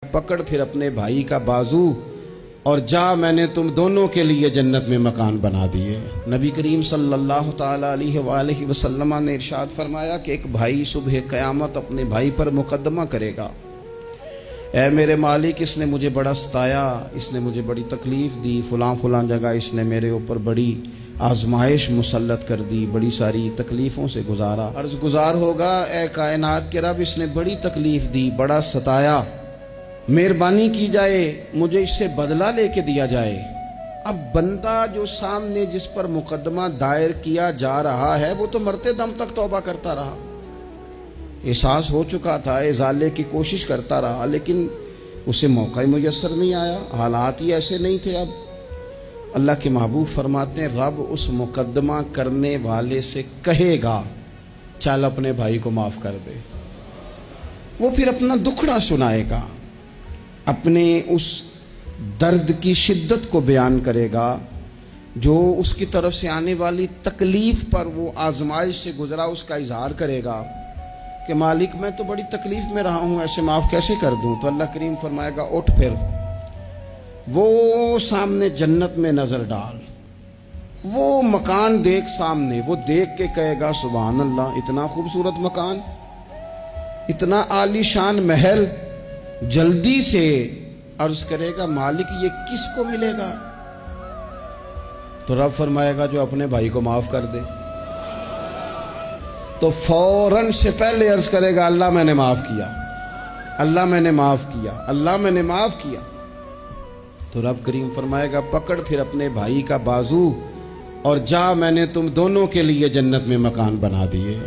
پکڑ پھر اپنے بھائی کا بازو اور جا میں نے تم دونوں کے لیے جنت میں مکان بنا دیے۔ نبی کریم صلی اللہ تعالی علیہ وآلہ وسلم نے ارشاد فرمایا کہ ایک بھائی صبح قیامت اپنے بھائی پر مقدمہ کرے گا، اے میرے مالک، اس نے مجھے بڑا ستایا، اس نے مجھے بڑی تکلیف دی، فلاں جگہ اس نے میرے اوپر بڑی آزمائش مسلط کر دی، بڑی ساری تکلیفوں سے گزارا۔ عرض گزار ہوگا، اے کائنات کے رب، اس نے بڑی تکلیف دی، بڑا ستایا، مہربانی کی جائے مجھے اس سے بدلہ لے کے دیا جائے۔ اب بندہ جو سامنے جس پر مقدمہ دائر کیا جا رہا ہے وہ تو مرتے دم تک توبہ کرتا رہا، احساس ہو چکا تھا، ازالے کی کوشش کرتا رہا، لیکن اسے موقع میسر نہیں آیا، حالات ہی ایسے نہیں تھے۔ اب اللہ کے محبوب فرماتے ہیں رب اس مقدمہ کرنے والے سے کہے گا چل اپنے بھائی کو معاف کر دے۔ وہ پھر اپنا دکھڑا سنائے گا، اپنے اس درد کی شدت کو بیان کرے گا جو اس کی طرف سے آنے والی تکلیف پر وہ آزمائش سے گزرا، اس کا اظہار کرے گا کہ مالک میں تو بڑی تکلیف میں رہا ہوں، ایسے معاف کیسے کر دوں؟ تو اللہ کریم فرمائے گا اٹھ، پھر وہ سامنے جنت میں نظر ڈال، وہ مکان دیکھ سامنے، وہ دیکھ کے کہے گا سبحان اللہ، اتنا خوبصورت مکان، اتنا عالی شان محل۔ جلدی سے عرض کرے گا مالک یہ کس کو ملے گا؟ تو رب فرمائے گا جو اپنے بھائی کو معاف کر دے۔ تو فوراً سے پہلے عرض کرے گا اللہ میں نے معاف کیا، اللہ میں نے معاف کیا، اللہ میں نے معاف کیا۔ تو رب کریم فرمائے گا پکڑ پھر اپنے بھائی کا بازو اور جا میں نے تم دونوں کے لیے جنت میں مکان بنا دیے۔